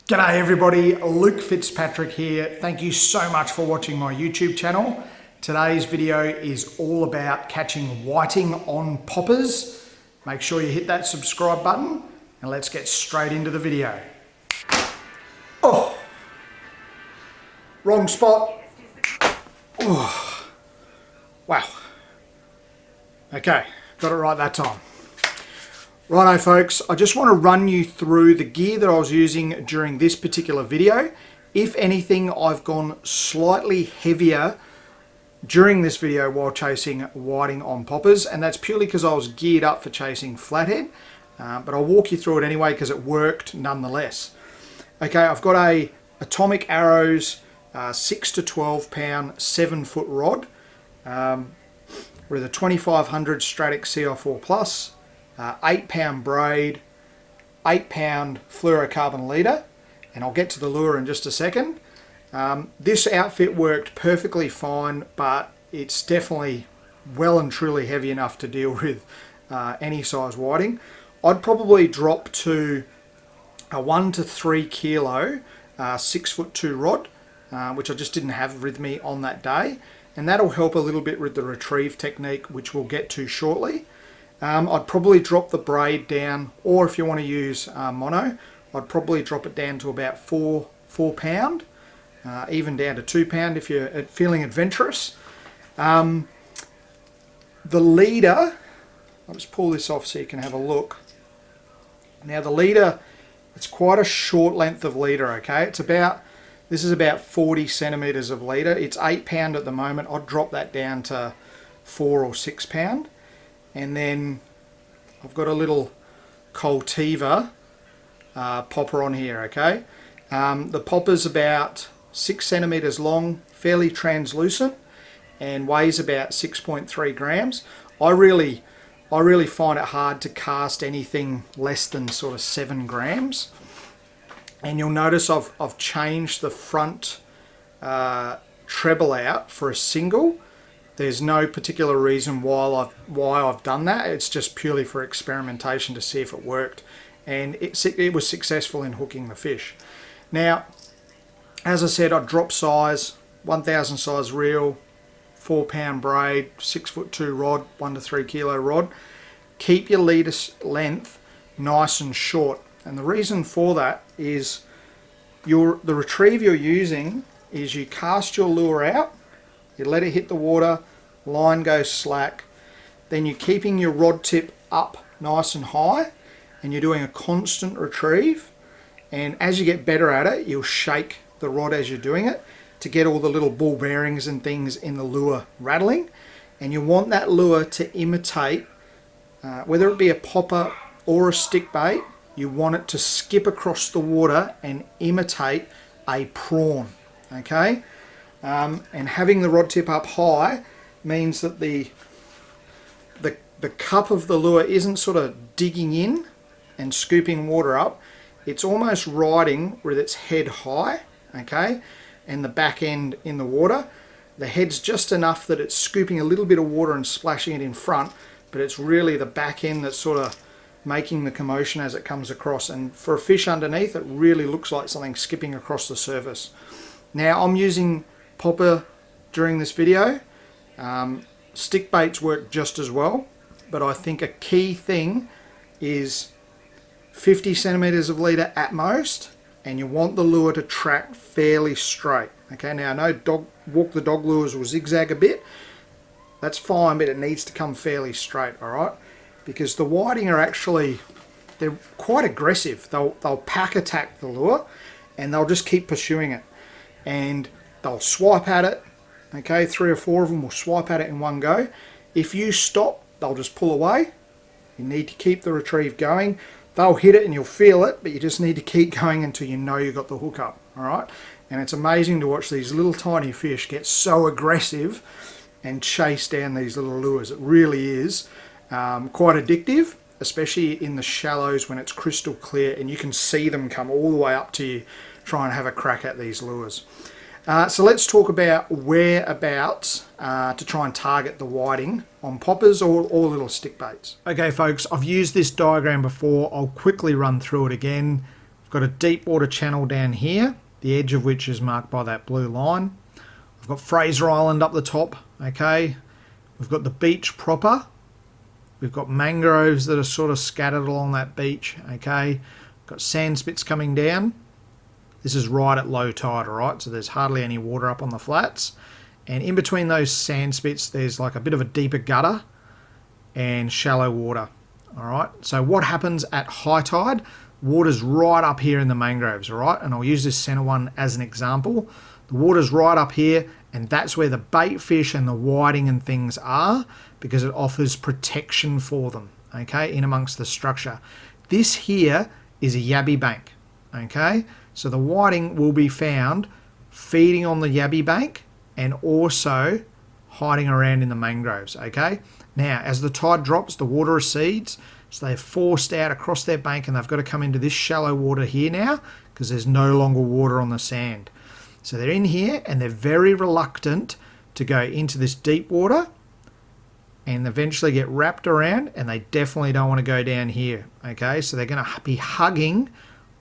G'day everybody, Luke Fitzpatrick here. Thank you so much for watching my YouTube channel. Today's video is all about catching whiting on poppers. Make sure you hit that subscribe button and let's get straight into the video. Oh, wrong spot. Oh, wow. Okay, got it right that time. Righto folks, I just want to run you through the gear that I was using during this particular video. If anything, I've gone slightly heavier during this video while chasing whiting on poppers, and that's purely because I was geared up for chasing flathead, but I'll walk you through it anyway because it worked nonetheless. Okay, I've got a Atomic Arrows 6 to 12 pound 7-foot rod with a 2500 Stratic CI4 Plus. 8 pound braid, 8 pound fluorocarbon leader, and I'll get to the lure in just a second. This outfit worked perfectly fine, but it's definitely well and truly heavy enough to deal with any size whiting. I'd probably drop to a 1 to 3 kilo 6'2" rod, which I just didn't have with me on that day, and that'll help a little bit with the retrieve technique, which we'll get to shortly. I'd probably drop the braid down, or if you want to use mono, I'd probably drop it down to about 4 pound, even down to 2 pound if you're feeling adventurous. The leader, I'll just pull this off so you can have a look. Now the leader, it's quite a short length of leader, okay? This is about 40 centimeters of leader. It's 8 pound at the moment. I'd drop that down to 4 or 6 pound. And then I've got a little Coltiva popper on here, okay? The popper's about 6 centimeters long, fairly translucent, and weighs about 6.3 grams. I really find it hard to cast anything less than sort of 7 grams. And you'll notice I've changed the front treble out for a single. There's no particular reason why I've done that. It's just purely for experimentation to see if it worked, and it was successful in hooking the fish. Now, as I said, I drop size, 1000 size reel, 4 pound braid, 6'2" rod, 1 to 3 kilo rod. Keep your leader length nice and short, and the reason for that is the retrieve you're using is you cast your lure out. You let it hit the water, line goes slack, then you're keeping your rod tip up nice and high, and you're doing a constant retrieve, and as you get better at it, you'll shake the rod as you're doing it to get all the little ball bearings and things in the lure rattling, and you want that lure to imitate, whether it be a popper or a stick bait, you want it to skip across the water and imitate a prawn, okay? And having the rod tip up high means that the cup of the lure isn't sort of digging in and scooping water up. It's almost riding with its head high, okay, and the back end in the water. The head's just enough that it's scooping a little bit of water and splashing it in front, but it's really the back end that's sort of making the commotion as it comes across. And for a fish underneath, it really looks like something skipping across the surface. Now I'm using popper during this video. Stick baits work just as well, but I think a key thing is 50 centimeters of leader at most, and you want the lure to track fairly straight. Okay, now I know walk the dog lures will zigzag a bit. That's fine, but it needs to come fairly straight, all right? Because the whiting are they're quite aggressive. They'll pack attack the lure, and they'll just keep pursuing it. And they'll swipe at it, okay? 3 or 4 of them will swipe at it in one go. If you stop, they'll just pull away. You need to keep the retrieve going. They'll hit it and you'll feel it, but you just need to keep going until you know you've got the hook up, all right? And it's amazing to watch these little tiny fish get so aggressive and chase down these little lures. It really is quite addictive, especially in the shallows when it's crystal clear and you can see them come all the way up to you trying to have a crack at these lures. So let's talk about whereabouts to try and target the whiting on poppers or little stick baits. Okay folks, I've used this diagram before. I'll quickly run through it again. I've got a deep water channel down here, the edge of which is marked by that blue line. I've got Fraser Island up the top, okay. We've got the beach proper. We've got mangroves that are sort of scattered along that beach, okay. Got sand spits coming down. This is right at low tide, alright, so there's hardly any water up on the flats. And in between those sand spits, there's like a bit of a deeper gutter and shallow water, alright. So what happens at high tide? Water's right up here in the mangroves, alright, and I'll use this center one as an example. The water's right up here, and that's where the bait fish and the whiting and things are, because it offers protection for them, okay, in amongst the structure. This here is a yabby bank, okay, so the whiting will be found feeding on the yabby bank and also hiding around in the mangroves, okay. Now, as the tide drops, the water recedes, so they're forced out across their bank and they've got to come into this shallow water here now because there's no longer water on the sand. So they're in here and they're very reluctant to go into this deep water and eventually get wrapped around, and they definitely don't want to go down here, okay? So they're going to be hugging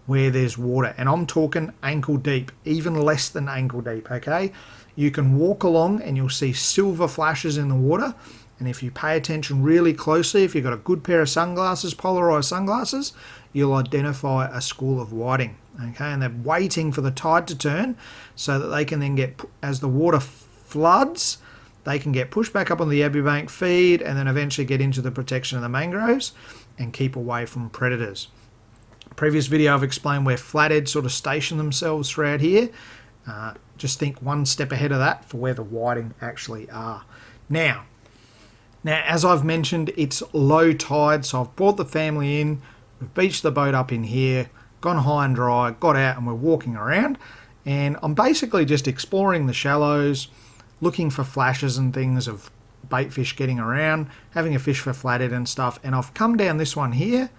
where there's water, and I'm talking ankle deep, even less than ankle deep, okay? You can walk along and you'll see silver flashes in the water, and if you pay attention really closely, if you've got a good pair of sunglasses, polarized sunglasses, you'll identify a school of whiting, okay? And they're waiting for the tide to turn so that they can then get, as the water floods, they can get pushed back up on the yabby bank, feed, and then eventually get into the protection of the mangroves and keep away from predators. Previous video I've explained where flatheads sort of station themselves throughout here. Just think one step ahead of that for where the whiting actually are. Now, as I've mentioned, it's low tide, so I've brought the family in, we've beached the boat up in here, gone high and dry, got out, and we're walking around, and I'm basically just exploring the shallows, looking for flashes and things of bait fish getting around, having a fish for flathead and stuff, and I've come down this one here,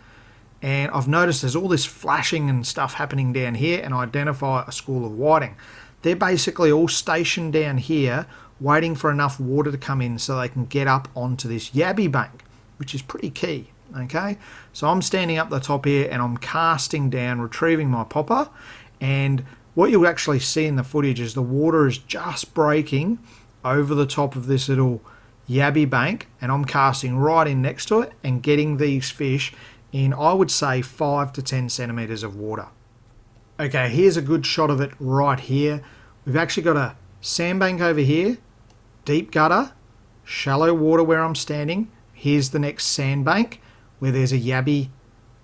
and I've noticed there's all this flashing and stuff happening down here, and I identify a school of whiting. They're basically all stationed down here, waiting for enough water to come in so they can get up onto this yabby bank, which is pretty key, okay? So I'm standing up the top here and I'm casting down, retrieving my popper, and what you'll actually see in the footage is the water is just breaking over the top of this little yabby bank, and I'm casting right in next to it and getting these fish in, I would say, 5 to 10 centimeters of water. Okay, here's a good shot of it right here. We've actually got a sandbank over here, deep gutter, shallow water where I'm standing. Here's the next sandbank where there's a yabby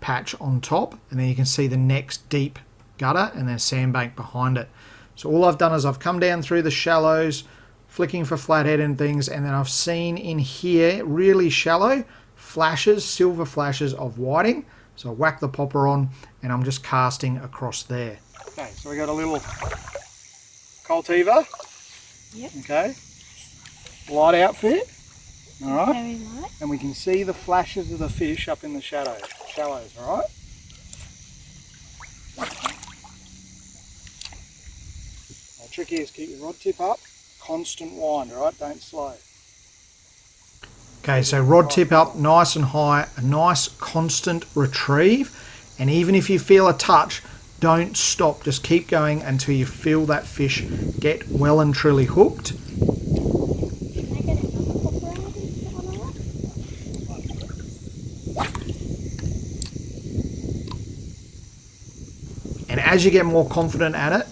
patch on top, and then you can see the next deep gutter and then a sandbank behind it. So all I've done is I've come down through the shallows, flicking for flathead and things, and then I've seen in here, really shallow, flashes, silver flashes of whiting. So I whack the popper on and I'm just casting across there. Okay, so we got a little Cultivar. Yep. Okay. Light outfit. Alright. Very light. And we can see the flashes of the fish up in the shallows, alright? The trick is keep your rod tip up, constant wind, alright? Don't slow. Okay, so rod tip up nice and high, a nice constant retrieve, and even if you feel a touch, don't stop, just keep going until you feel that fish get well and truly hooked. Can I get another popper out of it? And as you get more confident at it,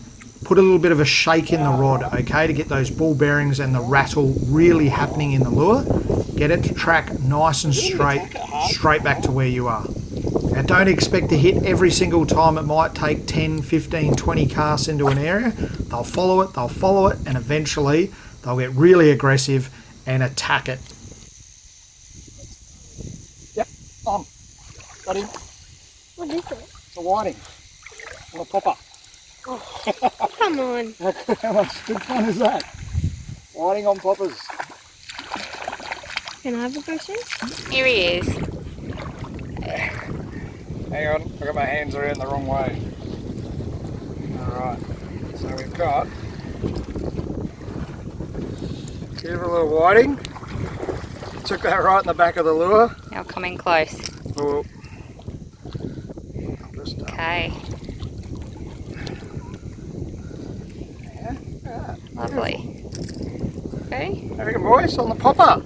put a little bit of a shake in the rod, okay, to get those ball bearings and the rattle really happening in the lure. Get it to track nice and straight back to where you are. Now don't expect to hit every single time. It might take 10, 15, 20 casts into an area. They'll follow it, and eventually they'll get really aggressive and attack it. Yep, on. Got him. What is it? It's a whiting. On a popper. Oh, come on. How much good fun is that? Whiting on poppers. Can I have a question? Here he is. Hang on, I've got my hands around the wrong way. Alright, so we've got beautiful little whiting. Took that right in the back of the lure. Now come in close. Oh, just Okay. Lovely. Okay. Very good, boys, on the popper.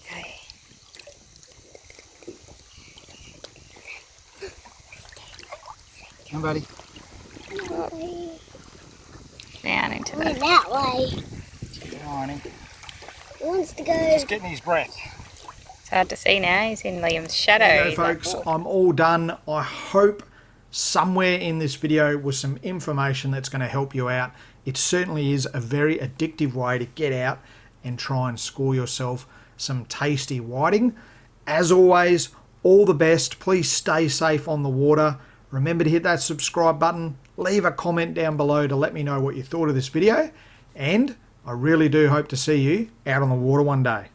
Okay. Come, buddy. Down into Went the... that way. Keep an eye on him. He wants to go. He's getting his breath. It's hard to see now. He's in Liam's shadow. There you go, He's like, folks. "Oh." I'm all done. I hope somewhere in this video was some information that's going to help you out. It certainly is a very addictive way to get out and try and score yourself some tasty whiting. As always, all the best. Please stay safe on the water. Remember to hit that subscribe button. Leave a comment down below to let me know what you thought of this video. And I really do hope to see you out on the water one day.